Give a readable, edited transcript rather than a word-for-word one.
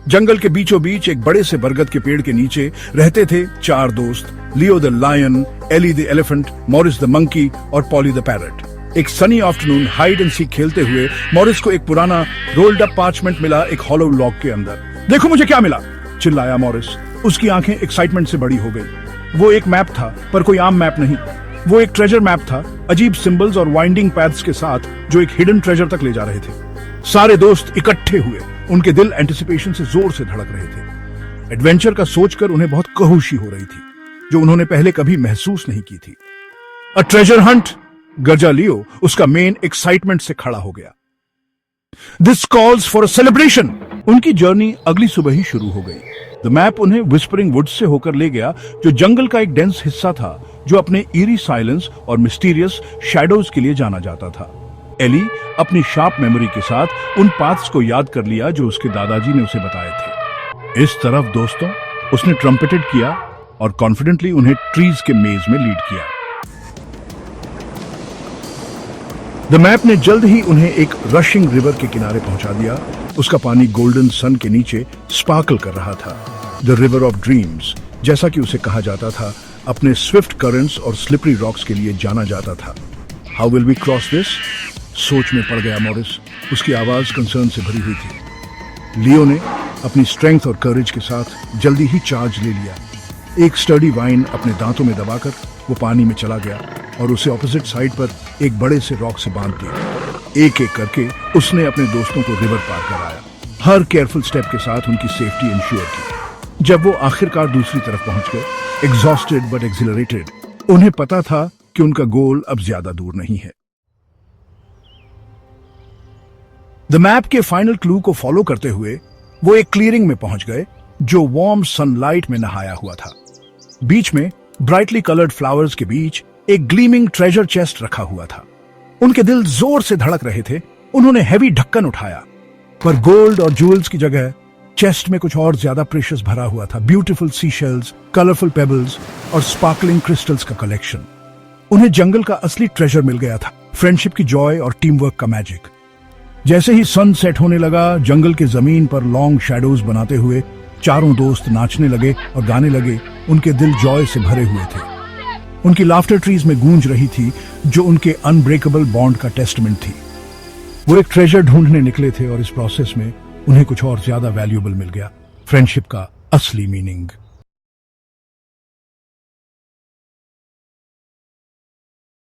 जंगल के बीचों बीच एक बड़े से बरगद के पेड़ के नीचे रहते थे 4 दोस्त, Leo the lion, Ellie the elephant, Morris the monkey और पॉली द पैरट। एक sunny afternoon hide and seek खेलते हुए मॉरिस को एक पुराना रोल्ड अप पार्चमेंट मिला एक हॉलो लॉग के अंदर। देखो मुझे क्या मिला, चिल्लाया मॉरिस। उसकी आंखें एक्साइटमेंट से बड़ी हो गई। वो एक मैप था, पर कोई आम मैप नहीं। वो एक ट्रेजर मैप था, अजीब सिंबल्स और वाइंडिंग पैथ्स के साथ, जो एक हिडन ट्रेजर तक ले जा रहे थे। सारे दोस्त इकट्ठे हुए, उनके दिल एंटिसिपेशन से जोर से धड़क रहे थे। एडवेंचर का सोचकर उन्हें बहुत कहुशी हो रही थी, जो उन्होंने पहले कभी महसूस नहीं की थी। अ ट्रेजर हंट, गरजा लियो उसका मेन एक्साइटमेंट से खड़ा हो गया। This calls for a celebration. उनकी जर्नी अगली सुबह ही शुरू हो गई। द मैप उन्हें विस्परिंग वुड्स से होकर ले गया, जो जंगल का एक डेंस हिस्सा था, जो अपने ईरी साइलेंस और मिस्टीरियस शैडोज के लिए जाना जाता था। एली अपनी शार्प मेमोरी के साथ उन पाथ्स को याद कर लिया जो उसके दादाजी ने उसे बताए थे। इस तरफ दोस्तों, उसने ट्रम्पेटेड किया और कॉन्फिडेंटली उन्हें ट्रीज के मेज में लीड किया। द मैप ने जल्द ही उन्हें एक रशिंग रिवर के किनारे पहुंचा दिया। उसका पानी गोल्डन सन के नीचे स्पार्कल कर रहा था। द रिवर ऑफ ड्रीम्स, जैसा कि उसे कहा जाता था, अपने स्विफ्ट करंट्स और स्लिपरी रॉक्स के लिए जाना जाता था। How will we cross this? सोच में पड़ गया मॉरिस। उसकी आवाज कंसर्न से भरी हुई थी। लियो ने अपनी स्ट्रेंथ और करेज के साथ जल्दी ही चार्ज ले लिया। एक स्टर्डी वाइन अपने दांतों में दबाकर वो पानी में चला गया और उसे ऑपोजिट साइड पर एक बड़े से रॉक से बांध दिया। एक एक करके उसने अपने दोस्तों को रिवर पार कराया, हर केयरफुल स्टेप के साथ उनकी सेफ्टी इंश्योर की। जब वो आखिरकार दूसरी तरफ पहुंच गए, एग्जॉस्टेड बट एक्सिलरेटेड, उन्हें पता था कि उनका गोल अब ज्यादा दूर नहीं है। द मैप के फाइनल क्लू को फॉलो करते हुए वो एक क्लियरिंग में पहुंच गए, जो वार्म सनलाइट में नहाया हुआ था। बीच में ब्राइटली कलर्ड फ्लावर्स के बीच एक ग्लीमिंग ट्रेजर चेस्ट रखा हुआ था। उनके दिल जोर से धड़क रहे थे। उन्होंने हैवी ढक्कन उठाया, पर गोल्ड और ज्वेल्स की जगह चेस्ट में कुछ और ज्यादा प्रेशियस भरा हुआ था। Beautiful sea shells, colourful pebbles और स्पार्कलिंग क्रिस्टल्स का कलेक्शन। उन्हें जंगल का असली ट्रेजर मिल गया था, फ्रेंडशिप की जॉय और टीम वर्क का मैजिक। जैसे ही सन सेट होने लगा, जंगल के जमीन पर लॉन्ग शैडोज बनाते हुए चारों दोस्त नाचने लगे और गाने लगे। उनके दिल जॉय से भरे हुए थे। उनकी लाफ्टर ट्रीज में गूंज रही थी, जो उनके अनब्रेकेबल बॉन्ड का टेस्टमेंट थी। वो एक ट्रेजर ढूंढने निकले थे और इस प्रोसेस में उन्हें कुछ और ज्यादा वैल्यूएबल मिल गया, फ्रेंडशिप का असली मीनिंग।